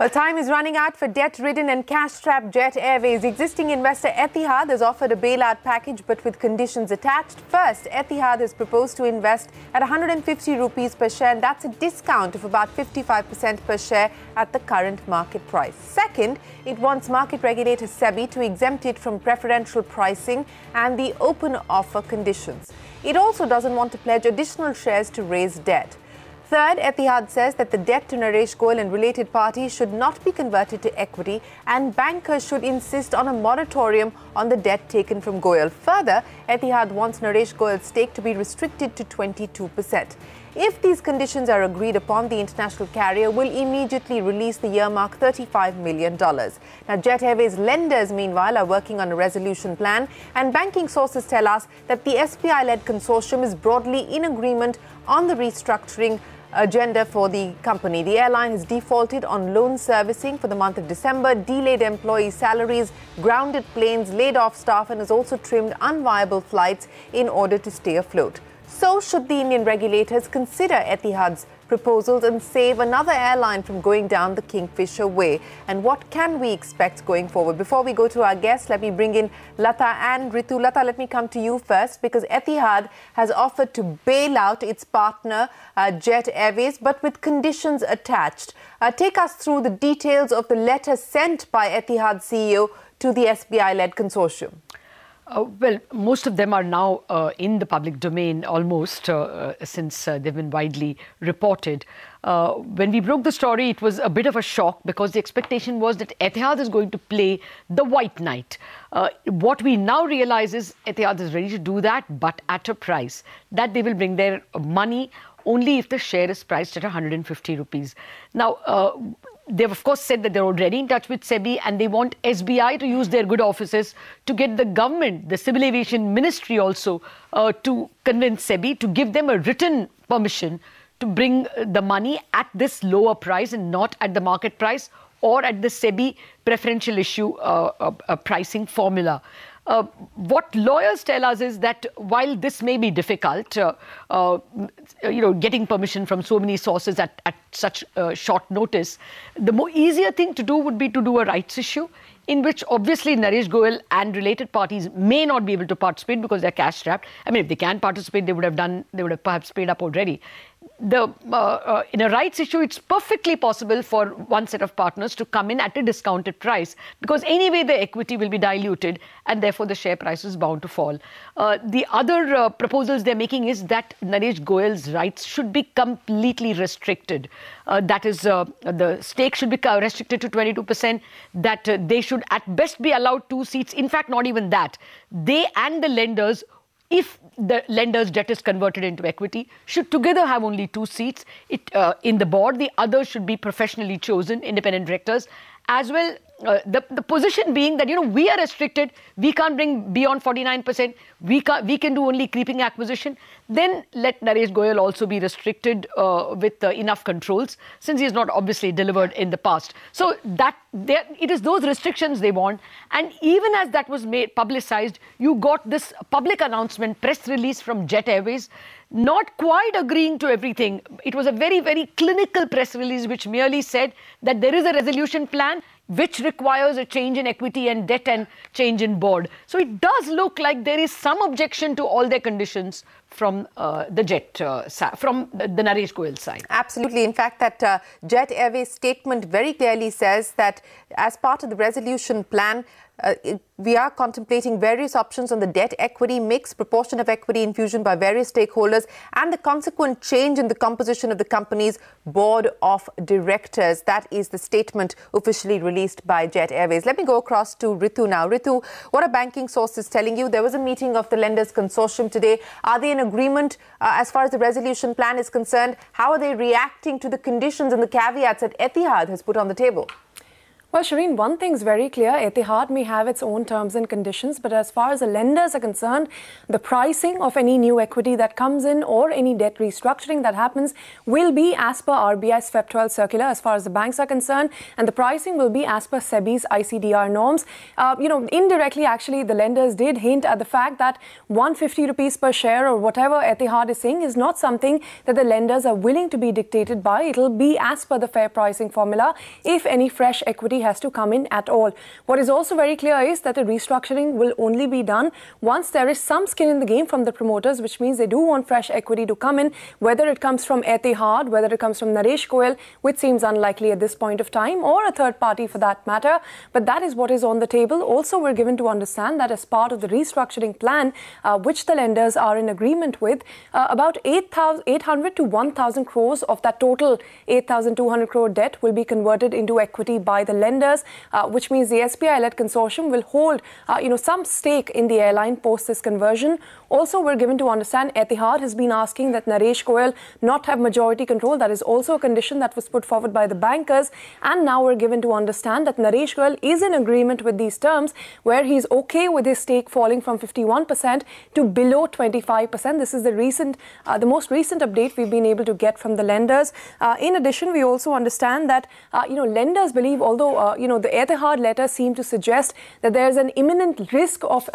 Well, time is running out for debt-ridden and cash-strapped Jet Airways. Existing investor Etihad has offered a bailout package but with conditions attached. First, Etihad has proposed to invest at 150 rupees per share, and that's a discount of about 55% per share at the current market price. Second, it wants market regulator SEBI to exempt it from preferential pricing and the open offer conditions. It also doesn't want to pledge additional shares to raise debt. Third, Etihad says that the debt to Naresh Goyal and related parties should not be converted to equity, and bankers should insist on a moratorium on the debt taken from Goyal. Further, Etihad wants Naresh Goyal's stake to be restricted to 22%. If these conditions are agreed upon, the international carrier will immediately release the earmark $35 million. Now, Jet Airways lenders, meanwhile, are working on a resolution plan, and banking sources tell us that the SBI-led consortium is broadly in agreement on the restructuring agenda for the company. The airline has defaulted on loan servicing for the month of December, delayed employee salaries, grounded planes, laid off staff, and has also trimmed unviable flights in order to stay afloat. So should the Indian regulators consider Etihad's proposals and save another airline from going down the Kingfisher way? And what can we expect going forward? Before we go to our guests, let me bring in Lata and Ritu. Lata, let me come to you first, because Etihad has offered to bail out its partner, Jet Airways, but with conditions attached. Take us through the details of the letter sent by Etihad CEO to the SBI-led consortium. Well, most of them are now in the public domain almost since they've been widely reported. When we broke the story, it was a bit of a shock because the expectation was that Etihad is going to play the white knight. What we now realize is Etihad is ready to do that, but at a price that they will bring their money only if the share is priced at 150 rupees. Now, they've, of course, said that they're already in touch with SEBI and they want SBI to use their good offices to get the government, the Civil Aviation Ministry also, to convince SEBI to give them a written permission to bring the money at this lower price and not at the market price or at the SEBI preferential issue pricing formula. What lawyers tell us is that while this may be difficult, getting permission from so many sources at such short notice, the more easier thing to do would be to do a rights issue in which obviously Naresh Goyal and related parties may not be able to participate because they're cash strapped. I mean, if they can participate, they would have perhaps paid up already. In a rights issue, it's perfectly possible for one set of partners to come in at a discounted price because anyway the equity will be diluted and therefore the share price is bound to fall. The other proposals they're making is that Naresh Goyal's rights should be completely restricted. That is, the stake should be restricted to 22%, that they should at best be allowed 2 seats. In fact, not even that. They and the lenders, if the lender's debt is converted into equity, should together have only 2 seats in the board. The others should be professionally chosen, independent directors. As well, the position being that, we are restricted, we can't bring beyond 49%, we can do only creeping acquisition, then let Naresh Goyal also be restricted with enough controls, since he has not obviously delivered in the past. So it is those restrictions they want. And even as that was publicized, you got this public announcement, press release from Jet Airways, not quite agreeing to everything. It was a very, very clinical press release which merely said that there is a resolution plan which requires a change in equity and debt and change in board. So it does look like there is some objection to all their conditions from the Naresh Goyal side. Absolutely. In fact, that Jet Airways statement very clearly says that as part of the resolution plan, we are contemplating various options on the debt-equity mix, proportion of equity infusion by various stakeholders, and the consequent change in the composition of the company's board of directors. That is the statement officially released by Jet Airways. Let me go across to Ritu now. Ritu, what are banking sources telling you? There was a meeting of the lenders consortium today. Are they in agreement as far as the resolution plan is concerned? How are they reacting to the conditions and the caveats that Etihad has put on the table? Well, Shireen, one thing's very clear. Etihad may have its own terms and conditions, but as far as the lenders are concerned, the pricing of any new equity that comes in or any debt restructuring that happens will be as per RBI's Feb 12 circular as far as the banks are concerned, and the pricing will be as per SEBI's ICDR norms. Indirectly, actually, the lenders did hint at the fact that 150 rupees per share or whatever Etihad is saying is not something that the lenders are willing to be dictated by. It'll be as per the fair pricing formula if any fresh equity has to come in at all. What is also very clear is that the restructuring will only be done once there is some skin in the game from the promoters, which means they do want fresh equity to come in, whether it comes from Etihad, whether it comes from Naresh Goyal, which seems unlikely at this point of time, or a third party for that matter. But that is what is on the table. Also, we're given to understand that as part of the restructuring plan, which the lenders are in agreement with, about 800 to 1,000 crores of that total 8,200 crore debt will be converted into equity by the lenders, which means the SBI-led consortium will hold, some stake in the airline post this conversion. Also, we're given to understand Etihad has been asking that Naresh Goyal not have majority control. That is also a condition that was put forward by the bankers. And now we're given to understand that Naresh Goyal is in agreement with these terms, where he's okay with his stake falling from 51% to below 25%. This is the most recent update we've been able to get from the lenders. In addition, we also understand that, lenders believe, although, the Etihad letter seemed to suggest that there's an imminent risk of,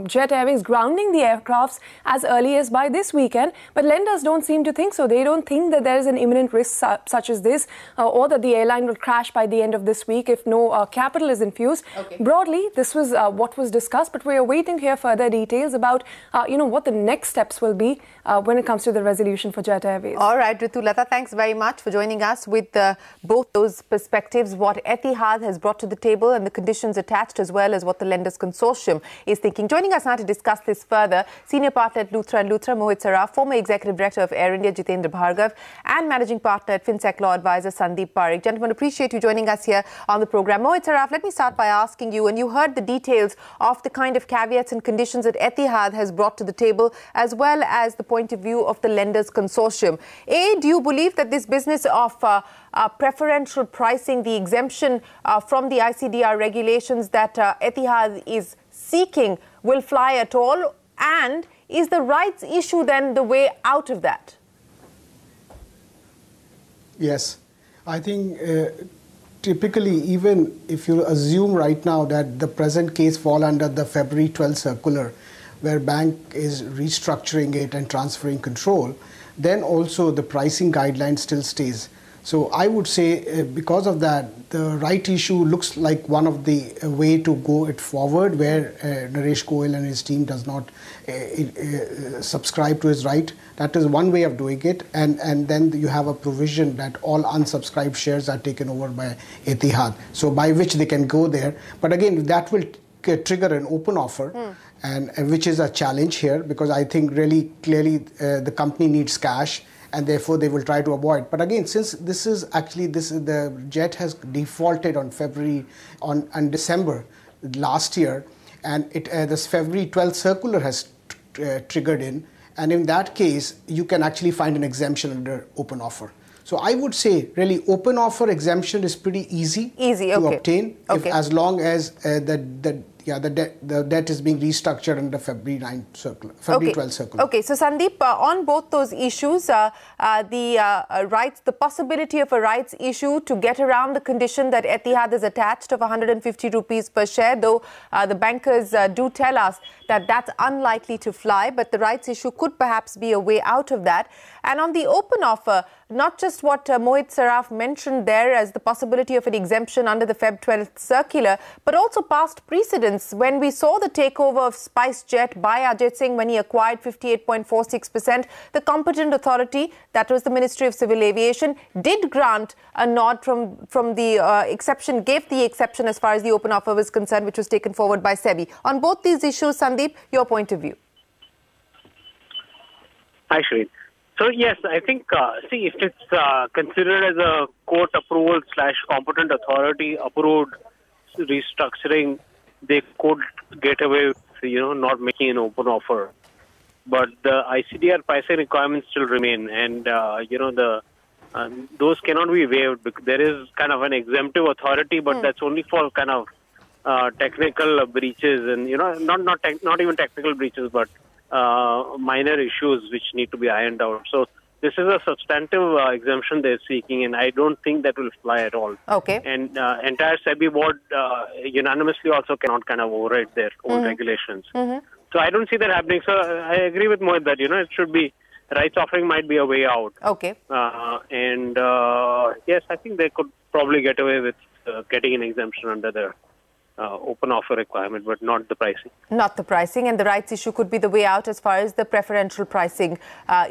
Jet Airways grounding the aircrafts as early as by this weekend. But lenders don't seem to think so. They don't think that there is an imminent risk such as this, or that the airline will crash by the end of this week if no capital is infused. Okay. Broadly, this was what was discussed, but we are waiting here further details about, what the next steps will be when it comes to the resolution for Jet Airways. All right, Ritulata, thanks very much for joining us with both those perspectives, what Etihad has brought to the table and the conditions attached, as well as what the lenders consortium is thinking. Joining us now to discuss this further, senior partner at Luthra & Luthra, Mohit Saraf, former executive director of Air India, Jitendra Bhargav, and managing partner at FinSec law advisor, Sandeep Parikh. Gentlemen, appreciate you joining us here on the program. Mohit Saraf, let me start by asking you, and you heard the details of the kind of caveats and conditions that Etihad has brought to the table, as well as the point of view of the lenders consortium. A, do you believe that this business of preferential pricing, the exemption from the ICDR regulations that Etihad is seeking, will fly at all? And is the rights issue then the way out of that? Yes. I think typically, even if you assume right now that the present case fall under the February 12 circular, where bank is restructuring it and transferring control, then also the pricing guideline still stays. So I would say because of that, the right issue looks like one of the way to go it forward, where Naresh Goyal and his team does not subscribe to his right. That is one way of doing it. And then you have a provision that all unsubscribed shares are taken over by Etihad, so by which they can go there. But again, that will trigger an open offer, and which is a challenge here, because I think really clearly the company needs cash, and therefore they will try to avoid. But again, since this is actually the Jet has defaulted on December last year, and this February 12th circular has triggered in, and in that case you can actually find an exemption under open offer. So I would say really open offer exemption is pretty easy to obtain, as long as the debt is being restructured under February 12 circular. Okay, so Sandeep, on both those issues, the possibility of a rights issue to get around the condition that Etihad is attached of 150 rupees per share, though the bankers do tell us that that's unlikely to fly, but the rights issue could perhaps be a way out of that. And on the open offer, not just what Mohit Saraf mentioned there as the possibility of an exemption under the Feb 12th circular, but also past precedents. When we saw the takeover of SpiceJet by Ajit Singh when he acquired 58.46%, the competent authority, that was the Ministry of Civil Aviation, did grant a nod from the exception, gave the exception as far as the open offer was concerned, which was taken forward by SEBI. On both these issues, Sandeep, your point of view. Hi, Shireen. So, yes, I think, if it's considered as a court approval / competent authority approved restructuring, they could get away with, not making an open offer. But the ICDR pricing requirements still remain. And, the those cannot be waived because there is kind of an exemptive authority, but that's only for kind of technical breaches and, not even technical breaches, but minor issues which need to be ironed out. So this is a substantive exemption they're seeking, and I don't think that will fly at all. Okay. And entire SEBI board unanimously also cannot kind of override their own regulations. So I don't see that happening. So I agree with Mohit that, it should be, rights offering might be a way out. Okay. Yes, I think they could probably get away with getting an exemption under the open offer requirement, but not the pricing. Not the pricing, and the rights issue could be the way out as far as the preferential pricing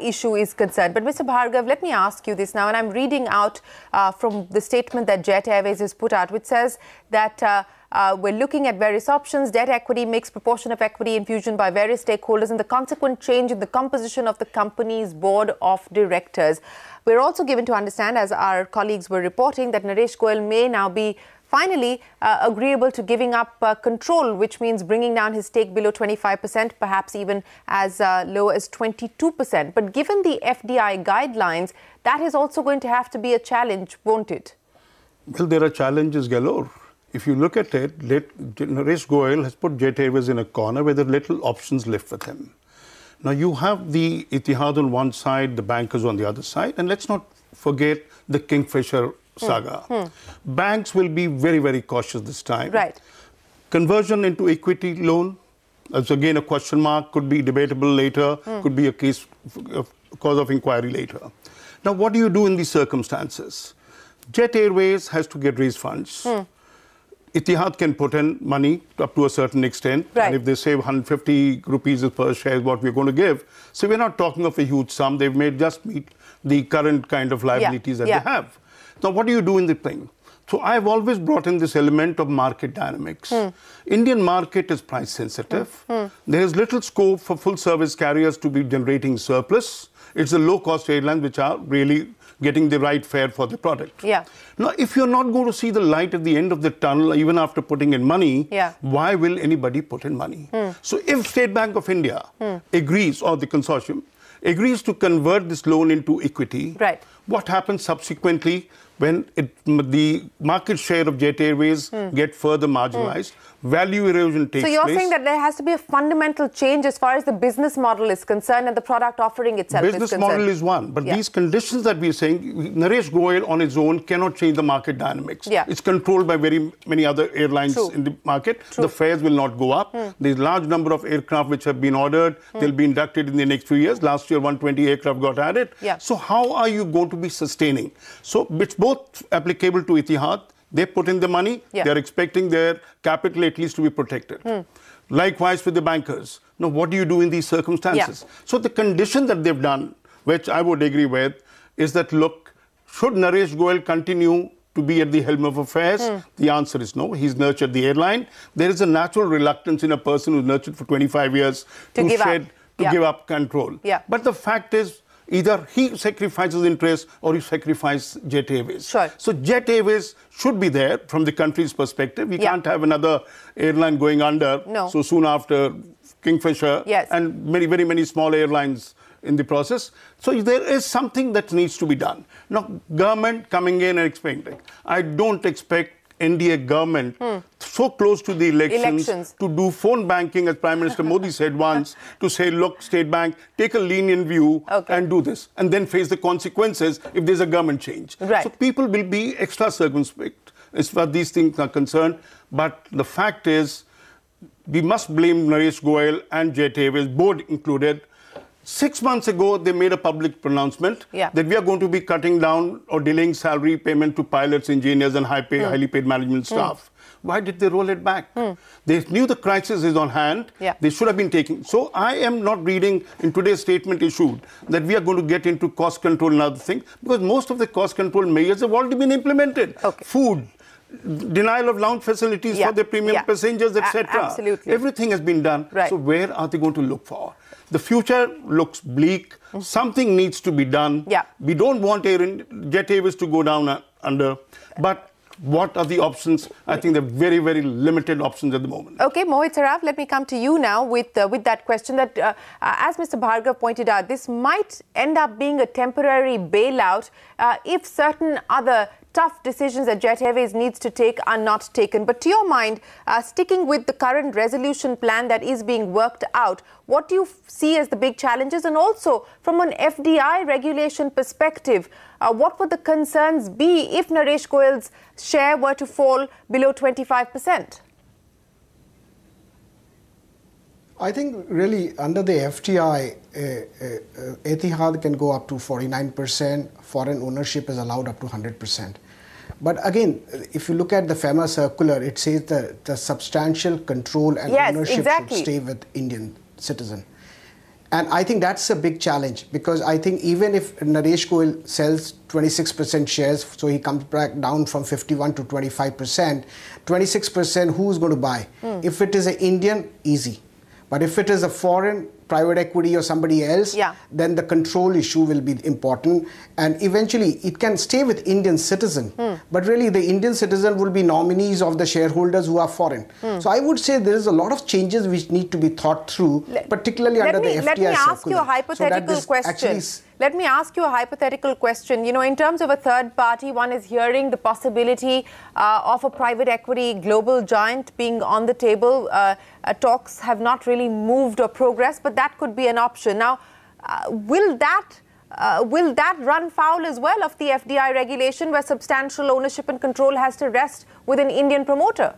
issue is concerned. But Mr. Bhargav, let me ask you this now, and I'm reading out from the statement that Jet Airways has put out, which says that we're looking at various options, debt equity, mixed proportion of equity infusion by various stakeholders, and the consequent change in the composition of the company's board of directors. We're also given to understand, as our colleagues were reporting, that Naresh Goyal may now be finally agreeable to giving up control, which means bringing down his stake below 25%, perhaps even as low as 22%. But given the FDI guidelines, that is also going to have to be a challenge, won't it? Well, there are challenges galore. If you look at it, Naresh Goyal has put Jet Airways in a corner where there are little options left with him. Now, you have the Etihad on one side, the bankers on the other side, and let's not forget the Kingfisher saga. Banks will be very, very cautious this time. Right. Conversion into equity loan, that's again a question mark, could be debatable later, could be a cause of inquiry later. Now, what do you do in these circumstances? Jet Airways has to get raised funds. Etihad can put in money up to a certain extent. Right. And if they say 150 rupees per share is what we're going to give. So we're not talking of a huge sum. They've made just meet the current kind of liabilities that they have. Now, what do you do in the thing? So I've always brought in this element of market dynamics. Indian market is price sensitive. There is little scope for full service carriers to be generating surplus. It's the low cost airlines which are really getting the right fare for the product. Now, if you're not going to see the light at the end of the tunnel, even after putting in money, why will anybody put in money? So if State Bank of India agrees, or the consortium agrees to convert this loan into equity, what happens subsequently when the market share of Jet Airways get further marginalized? Value erosion takes place. So you're saying that there has to be a fundamental change as far as the business model is concerned and the product offering itself is concerned. Business model is one, but these conditions that we're saying, Naresh Goyal on its own cannot change the market dynamics. It's controlled by very many other airlines in the market. The fares will not go up. There's a large number of aircraft which have been ordered. They'll be inducted in the next few years. Last year, 120 aircraft got added. So how are you going to be sustaining? So it's both applicable to Etihad. They put in the money, they're expecting their capital at least to be protected. Likewise with the bankers. Now, what do you do in these circumstances? So the condition that they've done, which I would agree with, is that, look, should Naresh Goyal continue to be at the helm of affairs? The answer is no. He's nurtured the airline. There is a natural reluctance in a person who's nurtured for 25 years to give up control. But the fact is, either he sacrifices interest or he sacrifices Jet Airways. So Jet Airways should be there from the country's perspective. We can't have another airline going under so soon after Kingfisher and very many small airlines in the process. So there is something that needs to be done. Now, government coming in and expecting. I don't expect NDA government so close to the elections to do phone banking, as Prime Minister Modi said once, to say, look, State Bank, take a lenient view and do this, and then face the consequences if there's a government change. So people will be extra circumspect as far as these things are concerned. But the fact is, we must blame Naresh Goyal and Jet Airways, board included. 6 months ago, they made a public pronouncement that we are going to be cutting down or delaying salary payment to pilots, engineers and highly paid management staff. Why did they roll it back? They knew the crisis is on hand. They should have been taking. So I am not reading in today's statement issued that we are going to get into cost control and other things, because most of the cost control measures have already been implemented. Food, denial of lounge facilities for the premium passengers, etc. Everything has been done. So where are they going to look for? The future looks bleak. Something needs to be done. We don't want Jet Airways to go down under. But what are the options? I think they're very, very limited options at the moment. Okay, Mohit Saraf, let me come to you now with that question that, as Mr. Bhargav pointed out, this might end up being a temporary bailout if certain other tough decisions that Jet Airways needs to take are not taken. But to your mind, sticking with the current resolution plan that is being worked out, what do you see as the big challenges? And also, from an FDI regulation perspective, what would the concerns be if Naresh Goyal's share were to fall below 25%? I think really under the FTI, Etihad can go up to 49%. Foreign ownership is allowed up to 100%. But again, if you look at the FEMA circular, it says that the substantial control and ownership should stay with Indian citizen. And I think that's a big challenge, because I think even if Naresh Goyal sells 26% shares, so he comes back down from 51 to 25%, 26% who's going to buy? If it is an Indian, easy. But if it is a foreign private equity or somebody else, then the control issue will be important. And eventually, it can stay with Indian citizen. But really, the Indian citizen will be nominees of the shareholders who are foreign. So I would say there is a lot of changes which need to be thought through, particularly under the FTI circular. Let me ask you a hypothetical question. Let me ask you a hypothetical question. You know, in terms of a third party, one is hearing the possibility of a private equity global giant being on the table. Talks have not really moved or progressed, but that could be an option. Now, will that run foul as well of the FDI regulation, where substantial ownership and control has to rest with an Indian promoter?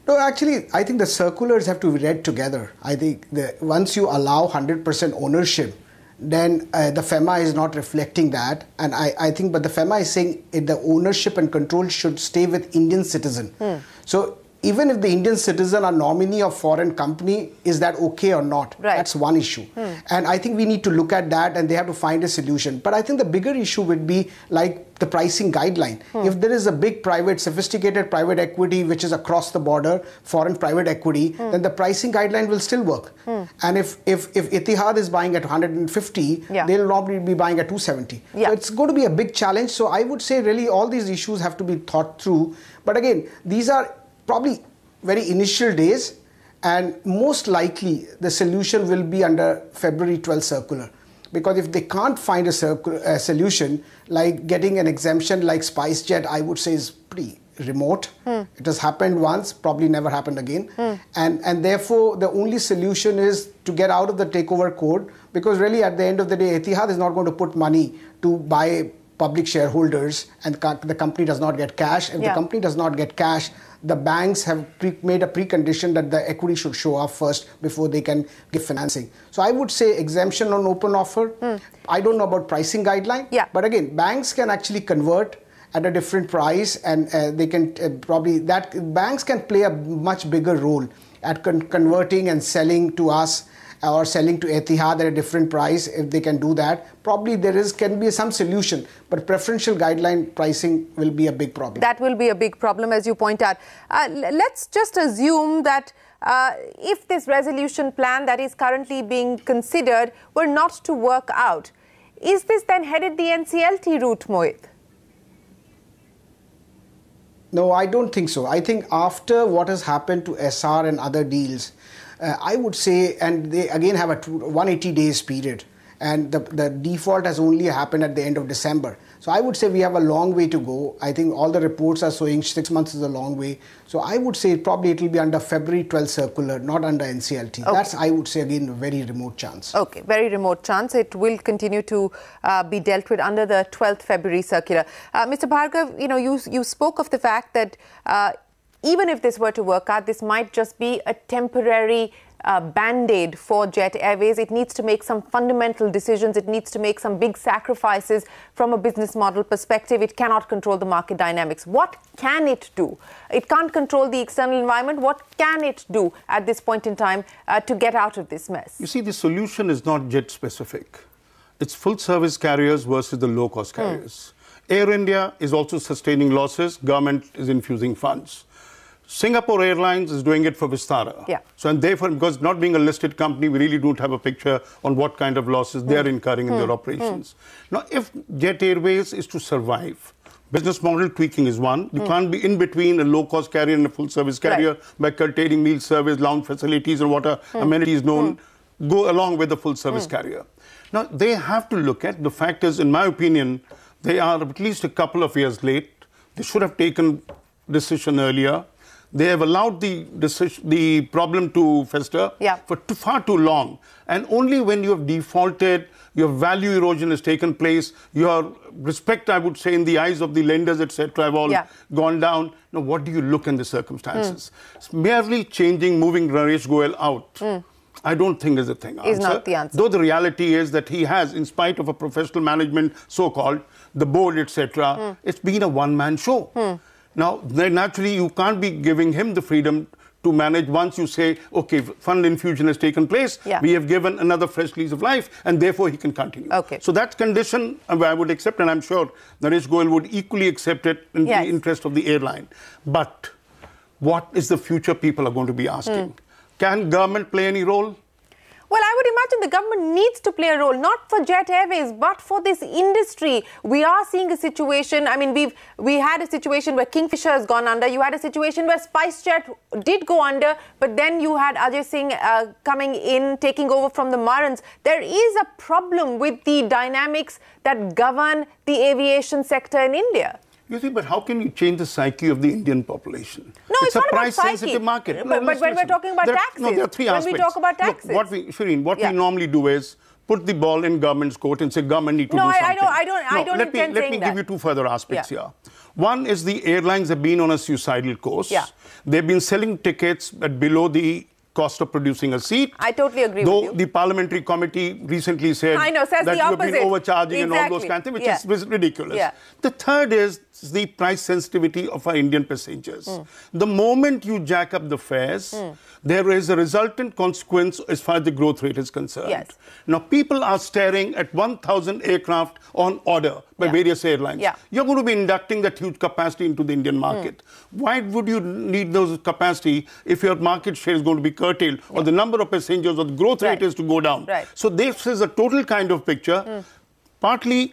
No, actually, I think the circulars have to be read together. I think once you allow 100% ownership, then the FEMA is not reflecting that. And I think, but the FEMA is saying the ownership and control should stay with Indian citizen. So even if the Indian citizen are nominee of foreign company, is that okay or not? That's one issue. And I think we need to look at that, and they have to find a solution. But I think the bigger issue would be like the pricing guideline. If there is a big sophisticated private equity which is across the border, foreign private equity, then the pricing guideline will still work. And if Etihad is buying at 150, they'll normally be buying at 270. So it's going to be a big challenge. So I would say really all these issues have to be thought through. But again, these are probably very initial days, and most likely the solution will be under February 12 circular. Because if they can't find a solution, like getting an exemption like SpiceJet, I would say is pretty remote. It has happened once, probably never happened again. And therefore, the only solution is to get out of the takeover code, because really at the end of the day, Etihad is not going to put money to buy public shareholders, and the company does not get cash. If the company does not get cash, the banks have made a precondition that the equity should show up first before they can give financing. So I would say exemption on open offer. I don't know about pricing guideline, but again, banks can actually convert at a different price, and they can banks can play a much bigger role at converting and selling to us, or selling to Etihad at a different price. If they can do that, probably can be some solution, but preferential guideline pricing will be a big problem. That will be a big problem, as you point out. Let's just assume that if this resolution plan that is currently being considered were not to work out, is this then headed the NCLT route, Mohit? No, I don't think so. I think after what has happened to SR and other deals, I would say, and they again have a 180 days period, and the default has only happened at the end of December. So I would say we have a long way to go. I think all the reports are showing 6 months is a long way. So I would say probably it will be under February 12 circular, not under NCLT. Okay. That's, I would say, again, a very remote chance. Okay, very remote chance. It will continue to be dealt with under the 12th February circular. Mr. Bhargav, you know, you spoke of the fact that even if this were to work out, this might just be a temporary band-aid for Jet Airways. It needs to make some fundamental decisions. It needs to make some big sacrifices from a business model perspective. It cannot control the market dynamics. What can it do? It can't control the external environment. What can it do at this point in time to get out of this mess? You see, the solution is not jet-specific. It's full-service carriers versus the low-cost carriers. Air India is also sustaining losses. Government is infusing funds. Singapore Airlines is doing it for Vistara. Yeah. So, and therefore, because not being a listed company, we really don't have a picture on what kind of losses they're incurring in their operations. Now, if Jet Airways is to survive, Business model tweaking is one. You can't be in between a low-cost carrier and a full-service carrier by curtailing meal service, lounge facilities, or what are amenities known. Go along with the full-service carrier. Now, they have to look at the factors. In my opinion, they are at least a couple of years late. They should have taken decision earlier. They have allowed the problem to fester for far too long. And only when you have defaulted, your value erosion has taken place, your respect, I would say, in the eyes of the lenders, etc., have all gone down. Now, what do you look in the circumstances? It's merely changing, moving Naresh Goyal out. I don't think is the thing. Is not the answer. Though the reality is that he has, in spite of a professional management, so-called, the board, etc., it's been a one-man show. Now, then naturally, you can't be giving him the freedom to manage once you say, okay, fund infusion has taken place, we have given another fresh lease of life, and therefore he can continue. So that condition I would accept, and I'm sure Naresh Goyal would equally accept it in the interest of the airline. But what is the future people are going to be asking? Can government play any role? Well, I would imagine the government needs to play a role, not for Jet Airways, but for this industry. We are seeing a situation, I mean, we had a situation where Kingfisher has gone under. You had a situation where SpiceJet did go under, but then you had Ajay Singh coming in, taking over from the Marans. There is a problem with the dynamics that govern the aviation sector in India. You see, but how can you change the psyche of the Indian population? No, it's not a price-sensitive market. No, but when we're talking about taxes, there are three aspects. When we talk about taxes. Look, what we normally do is put the ball in government's court and say government need to do something. I don't intend saying that. Let me give you two further aspects here. One is the airlines have been on a suicidal course. They've been selling tickets at below the cost of producing a seat. I totally agree with you. Though the parliamentary committee recently said that you have been overcharging and all those kinds of things, which is ridiculous. The third is the price sensitivity of our Indian passengers. The moment you jack up the fares, there is a resultant consequence as far as the growth rate is concerned. Now, people are staring at 1,000 aircraft on order by various airlines. You're going to be inducting that huge capacity into the Indian market. Why would you need those capacity if your market share is going to be curtailed or the number of passengers or the growth rate is to go down? So this is a total kind of picture, partly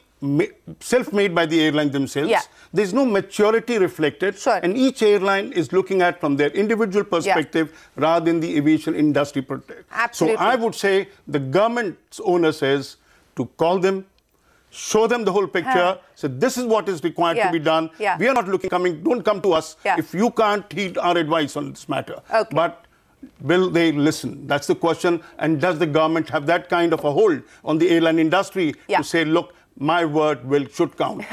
self-made by the airlines themselves. There's no maturity reflected, and each airline is looking at from their individual perspective rather than the aviation industry perspective. So I would say the government's onus is to call them, show them the whole picture, so this is what is required to be done. We are not don't come to us if you can't heed our advice on this matter. But will they listen? That's the question. And does the government have that kind of a hold on the airline industry to say, look, my word should count?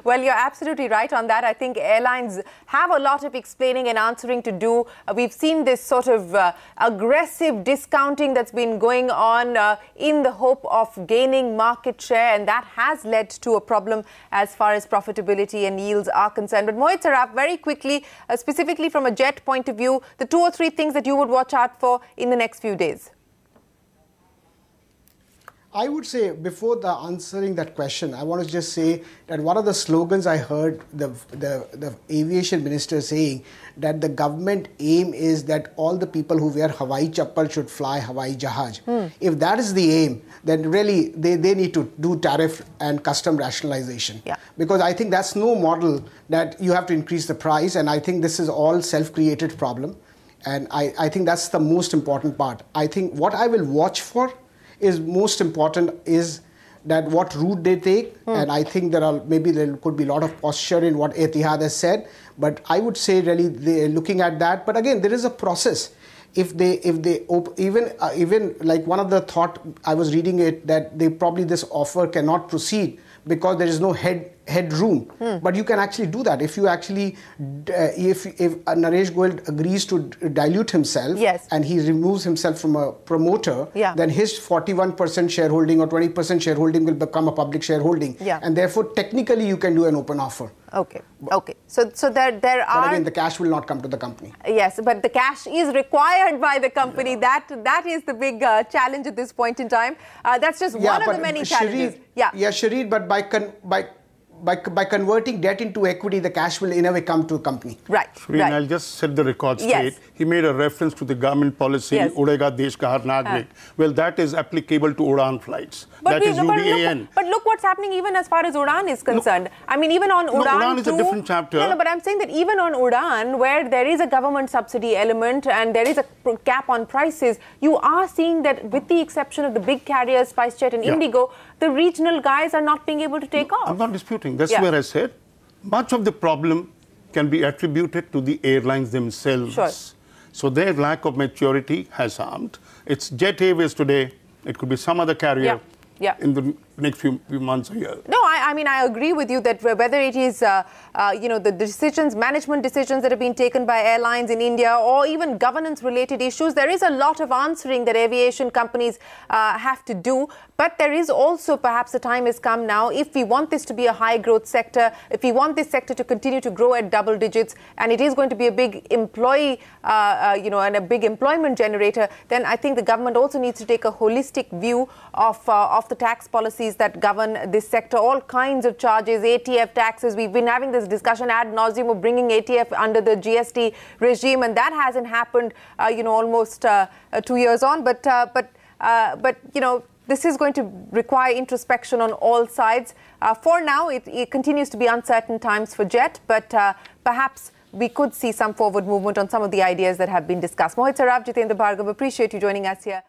Well, you're absolutely right on that. I think airlines have a lot of explaining and answering to do. We've seen this sort of aggressive discounting that's been going on in the hope of gaining market share, and that has led to a problem as far as profitability and yields are concerned. But Mohit Saraf, very quickly, specifically from a Jet point of view, the 2 or 3 things that you would watch out for in the next few days. I would say, before answering that question, I want to just say that one of the slogans I heard the aviation minister saying, that the government aim is that all the people who wear Hawaii chappal should fly Hawaii Jahaj. If that is the aim, then really they need to do tariff and custom rationalization. Because I think that's no model that you have to increase the price, and I think this is all self-created problem. And I think that's the most important part. I think what I will watch for is most important is that what route they take, and I think there could be a lot of posture in what Etihad has said, but I would say really they're looking at that. But again, there is a process. If they even like one of the thought I was reading it, that this offer cannot proceed because there is no headroom. But you can actually do that if you actually if Naresh Goyal agrees to dilute himself and he removes himself from a promoter, then his 41% shareholding or 20% shareholding will become a public shareholding, and therefore technically you can do an open offer. So there are. But again, the cash will not come to the company. Yes, but the cash is required by the company. That is the big challenge at this point in time. That's just one of the many challenges. Shareed, but by converting debt into equity, the cash will in a way come to the company. Right. Shreen, I'll just set the record straight. Yes. He made a reference to the government policy, Udega Desh Ka Har Nagrik. Well, that is applicable to Udan flights. That is UDAN. But look what's happening even as far as Udan is concerned. I mean, even on Udan Udan is a different chapter. No, but I'm saying that even on Udan, where there is a government subsidy element and there is a cap on prices, you are seeing that with the exception of the big carriers, SpiceJet and Indigo, the regional guys are not being able to take off. I'm not disputing. That's where I said much of the problem can be attributed to the airlines themselves. Sure. So their lack of maturity has harmed. It's Jet Airways today. It could be some other carrier in the next few months or years. No, I mean, I agree with you that whether it is, the decisions, management decisions that have been taken by airlines in India or even governance-related issues, there is a lot of answering that aviation companies have to do. But there is also perhaps the time has come now, if we want this to be a high-growth sector, if we want this sector to continue to grow at double digits, and it is going to be a big employee, and a big employment generator, then I think the government also needs to take a holistic view of the tax policies that govern this sector. All kinds of charges, ATF taxes. We've been having this discussion ad nauseum of bringing ATF under the GST regime, and that hasn't happened, almost 2 years on. But this is going to require introspection on all sides. For now, it continues to be uncertain times for Jet, but perhaps we could see some forward movement on some of the ideas that have been discussed. Mohit Saraf, Jitendra Bhargav, appreciate you joining us here.